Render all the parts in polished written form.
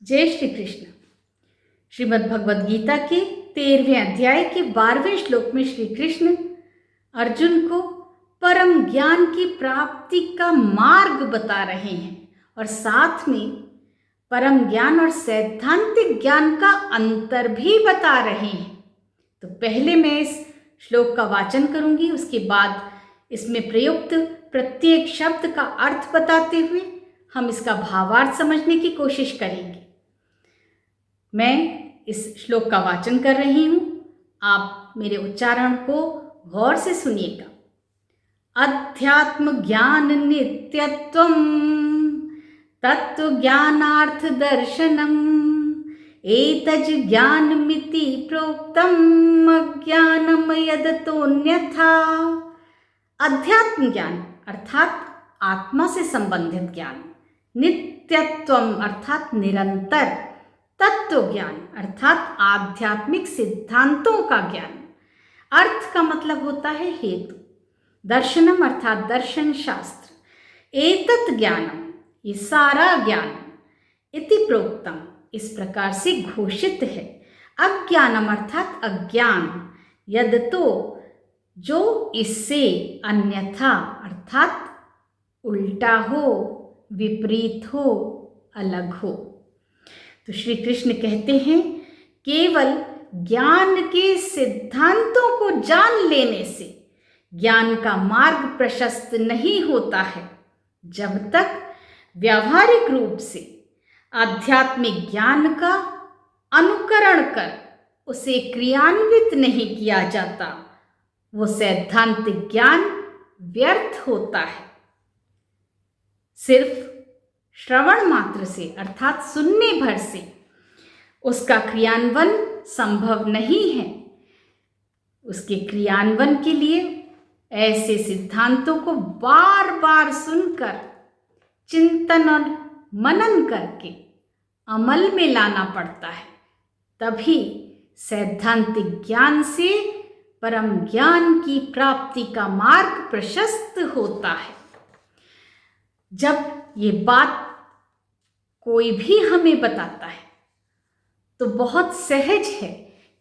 जय श्री कृष्ण। श्रीमद् भगवद गीता के 13वें अध्याय के 12वें श्लोक में श्री कृष्ण अर्जुन को परम ज्ञान की प्राप्ति का मार्ग बता रहे हैं और साथ में परम ज्ञान और सैद्धांतिक ज्ञान का अंतर भी बता रहे हैं। तो पहले मैं इस श्लोक का वाचन करूंगी, उसके बाद इसमें प्रयुक्त प्रत्येक शब्द का अर्थ बताते हुए हम इसका भावार्थ समझने की कोशिश करेंगे। मैं इस श्लोक का वाचन कर रही हूँ, आप मेरे उच्चारण को गौर से सुनिएगा। अध्यात्म ज्ञान नित्यत्वम तत्व ज्ञानार्थ दर्शनम एतज ज्ञानमिति प्रोक्तम अज्ञानम यदतोन्यथा। अध्यात्म ज्ञान अर्थात आत्मा से संबंधित ज्ञान, नित्यत्वम अर्थात निरंतर, तत्व ज्ञान अर्थात आध्यात्मिक सिद्धांतों का ज्ञान, अर्थ का मतलब होता है हेतु, दर्शनम अर्थात दर्शन शास्त्र, एतत् ज्ञानम ये सारा ज्ञान, इति प्रोक्तम इस प्रकार से घोषित है, अज्ञानम अर्थात अज्ञान, यद तो जो इससे, अन्यथा अर्थात उल्टा हो, विपरीत हो, अलग हो। तो श्री कृष्ण कहते हैं केवल ज्ञान के सिद्धांतों को जान लेने से ज्ञान का मार्ग प्रशस्त नहीं होता है, जब तक व्यावहारिक रूप से आध्यात्मिक ज्ञान का अनुकरण कर उसे क्रियान्वित नहीं किया जाता, वो सैद्धांतिक ज्ञान व्यर्थ होता है। सिर्फ श्रवण मात्र से अर्थात सुनने भर से उसका क्रियान्वयन संभव नहीं है। उसके क्रियान्वयन के लिए ऐसे सिद्धांतों को बार बार सुनकर चिंतन और मनन करके अमल में लाना पड़ता है, तभी सैद्धांतिक ज्ञान से परम ज्ञान की प्राप्ति का मार्ग प्रशस्त होता है। जब ये बात कोई भी हमें बताता है तो बहुत सहज है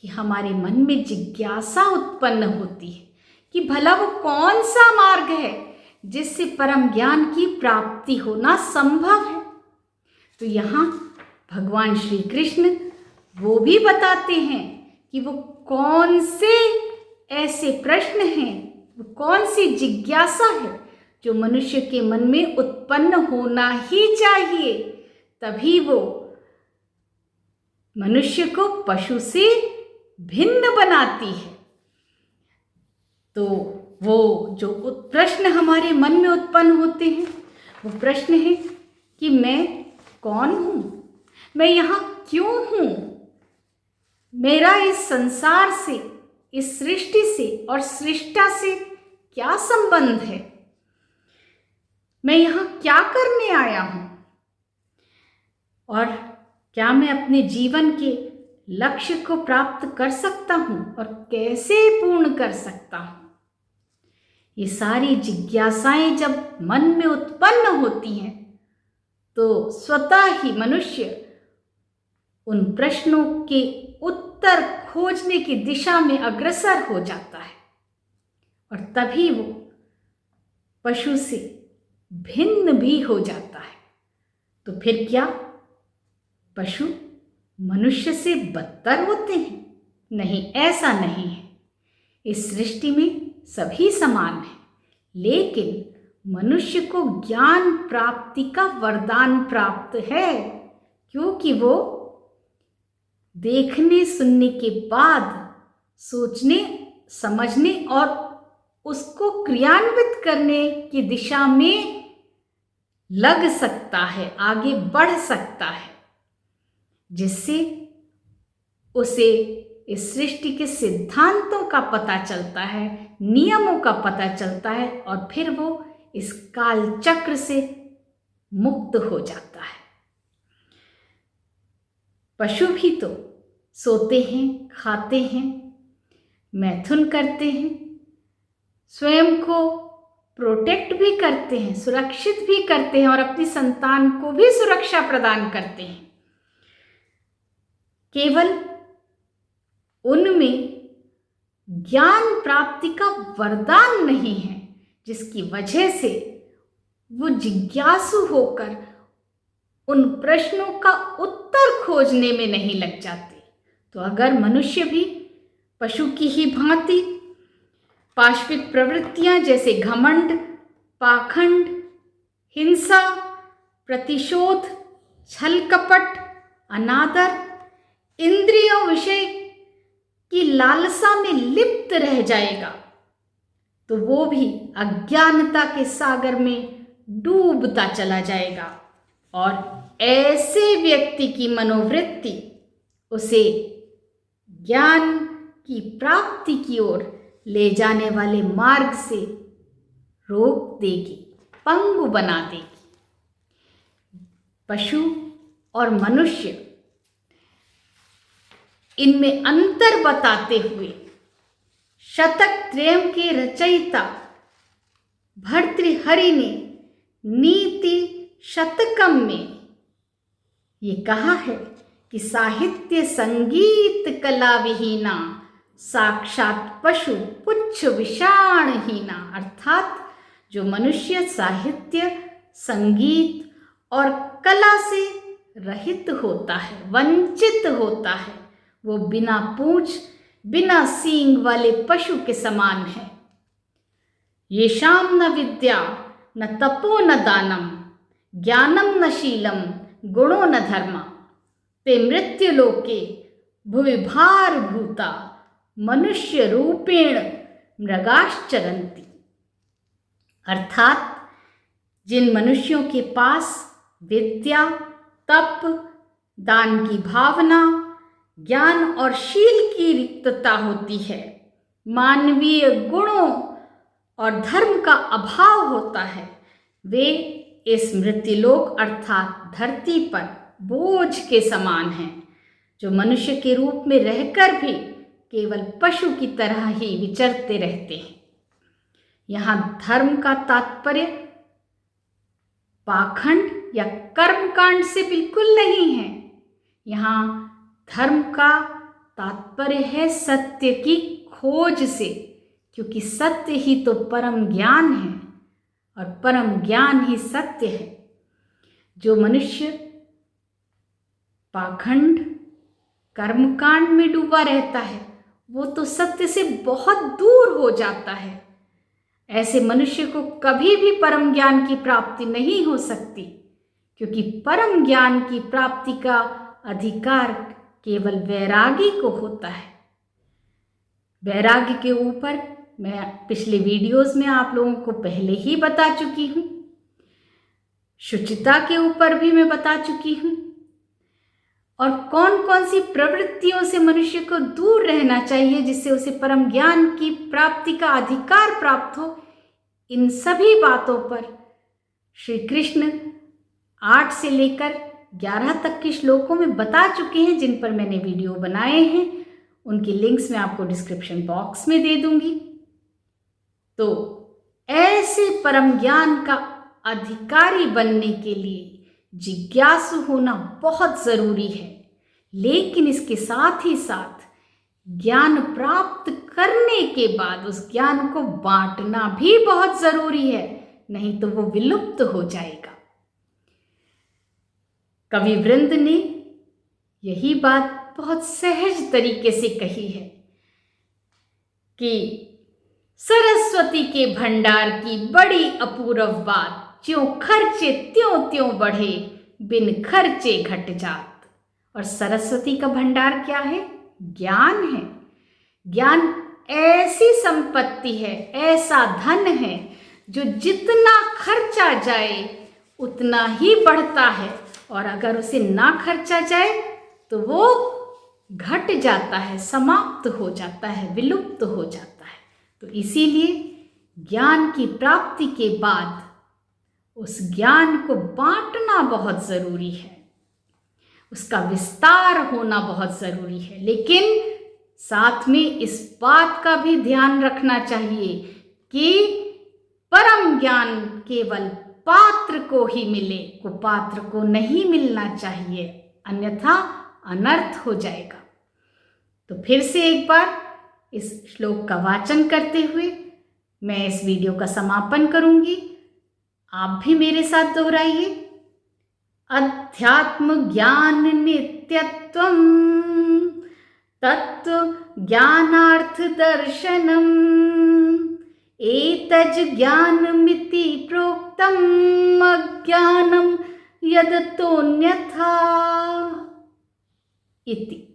कि हमारे मन में जिज्ञासा उत्पन्न होती है कि भला वो कौन सा मार्ग है जिससे परम ज्ञान की प्राप्ति होना संभव है। तो यहाँ भगवान श्री कृष्ण वो भी बताते हैं कि वो कौन से ऐसे प्रश्न हैं, वो कौन सी जिज्ञासा है जो मनुष्य के मन में उत्पन्न होना ही चाहिए, तभी वो मनुष्य को पशु से भिन्न बनाती है। तो वो जो प्रश्न हमारे मन में उत्पन्न होते हैं वो प्रश्न है कि मैं कौन हूँ, मैं यहाँ क्यों हूँ, मेरा इस संसार से, इस सृष्टि से और सृष्टा से क्या संबंध है, मैं यहाँ क्या करने आया हूँ और क्या मैं अपने जीवन के लक्ष्य को प्राप्त कर सकता हूँ और कैसे पूर्ण कर सकता हूँ। ये सारी जिज्ञासाएं जब मन में उत्पन्न होती हैं तो स्वतः ही मनुष्य उन प्रश्नों के उत्तर खोजने की दिशा में अग्रसर हो जाता है और तभी वो पशु से भिन्न भी हो जाता है। तो फिर क्या पशु मनुष्य से बदतर होते हैं? नहीं, ऐसा नहीं है। इस सृष्टि में सभी समान हैं, लेकिन मनुष्य को ज्ञान प्राप्ति का वरदान प्राप्त है, क्योंकि वो देखने सुनने के बाद सोचने समझने और उसको क्रियान्वित करने की दिशा में लग सकता है, आगे बढ़ सकता है, जिससे उसे इस सृष्टि के सिद्धांतों का पता चलता है, नियमों का पता चलता है और फिर वो इस काल चक्र से मुक्त हो जाता है। पशु भी तो सोते हैं, खाते हैं, मैथुन करते हैं, स्वयं को प्रोटेक्ट भी करते हैं, सुरक्षित भी करते हैं और अपनी संतान को भी सुरक्षा प्रदान करते हैं। केवल उनमें ज्ञान प्राप्ति का वरदान नहीं है, जिसकी वजह से वो जिज्ञासु होकर उन प्रश्नों का उत्तर खोजने में नहीं लग जाते। तो अगर मनुष्य भी पशु की ही भांति पाशविक प्रवृत्तियां जैसे घमंड, पाखंड, हिंसा, प्रतिशोध, छल कपट, अनादर, इंद्रियों विषय की लालसा में लिप्त रह जाएगा, तो वो भी अज्ञानता के सागर में डूबता चला जाएगा और ऐसे व्यक्ति की मनोवृत्ति उसे ज्ञान की प्राप्ति की ओर ले जाने वाले मार्ग से रोक देगी, पंगु बना देगी। पशु और मनुष्य, इनमें अंतर बताते हुए शतक त्रयम के रचयिता भर्तृहरि ने नीति शतकम में ये कहा है कि साहित्य संगीत कला विहीना साक्षात पशु पुच्छ विषाणहीना, अर्थात जो मनुष्य साहित्य, संगीत और कला से रहित होता है, वंचित होता है, वो बिना पूंछ बिना सींग वाले पशु के समान है। ये शाम न विद्या न तपो न दानम ज्ञानम न शीलम गुणो न धर्मा ते मृत्यु लोके भुवि भार भूता मनुष्य रूपेण मृगाश्चरन्ति। अर्थात जिन मनुष्यों के पास विद्या, तप, दान की भावना, ज्ञान और शील की रिक्तता होती है, मानवीय गुणों और धर्म का अभाव होता है, वे इस मृत्युलोक अर्थात धरती पर बोझ के समान हैं, जो मनुष्य के रूप में रहकर भी केवल पशु की तरह ही विचरते रहते हैं। यहाँ धर्म का तात्पर्य पाखंड या कर्मकांड से बिल्कुल नहीं है। यहाँ धर्म का तात्पर्य है सत्य की खोज से, क्योंकि सत्य ही तो परम ज्ञान है और परम ज्ञान ही सत्य है। जो मनुष्य पाखंड, कर्मकांड में डूबा रहता है, वो तो सत्य से बहुत दूर हो जाता है। ऐसे मनुष्य को कभी भी परम ज्ञान की प्राप्ति नहीं हो सकती, क्योंकि परम ज्ञान की प्राप्ति का अधिकार केवल वैरागी को होता है। वैराग्य के ऊपर मैं पिछले वीडियोस में आप लोगों को पहले ही बता चुकी हूँ। शुचिता के ऊपर भी मैं बता चुकी हूँ, और कौन कौन सी प्रवृत्तियों से मनुष्य को दूर रहना चाहिए जिससे उसे परम ज्ञान की प्राप्ति का अधिकार प्राप्त हो। इन सभी बातों पर श्री कृष्ण 8 से लेकर 11 तक के श्लोकों में बता चुके हैं, जिन पर मैंने वीडियो बनाए हैं। उनकी लिंक्स मैं आपको डिस्क्रिप्शन बॉक्स में दे दूंगी। तो ऐसे परम ज्ञान का अधिकारी बनने के लिए जिज्ञासु होना बहुत ज़रूरी है, लेकिन इसके साथ ही साथ ज्ञान प्राप्त करने के बाद उस ज्ञान को बांटना भी बहुत ज़रूरी है, नहीं तो वो विलुप्त हो जाएगा। कवि वृंद ने यही बात बहुत सहज तरीके से कही है कि सरस्वती के भंडार की बड़ी अपूर्व बात, ज्यों खर्चे त्यों त्यों बढ़े, बिन खर्चे घट जात। और सरस्वती का भंडार क्या है? ज्ञान है। ज्ञान ऐसी संपत्ति है, ऐसा धन है, जो जितना खर्चा जाए उतना ही बढ़ता है, और अगर उसे ना खर्चा जाए तो वो घट जाता है, समाप्त हो जाता है, विलुप्त हो जाता है। तो इसीलिए ज्ञान की प्राप्ति के बाद उस ज्ञान को बांटना बहुत ज़रूरी है, उसका विस्तार होना बहुत ज़रूरी है। लेकिन साथ में इस बात का भी ध्यान रखना चाहिए कि परम ज्ञान केवल पात्र को ही मिले, कुपात्र को नहीं मिलना चाहिए, अन्यथा अनर्थ हो जाएगा। तो फिर से एक बार इस श्लोक का वाचन करते हुए मैं इस वीडियो का समापन करूंगी। आप भी मेरे साथ दोहराइए। अध्यात्म ज्ञान नित्यत्वम तत्व ज्ञानार्थ दर्शनम एतज ज्ञानमिति प्रोक्तम अज्ञानम यदतोऽन्यथा इति।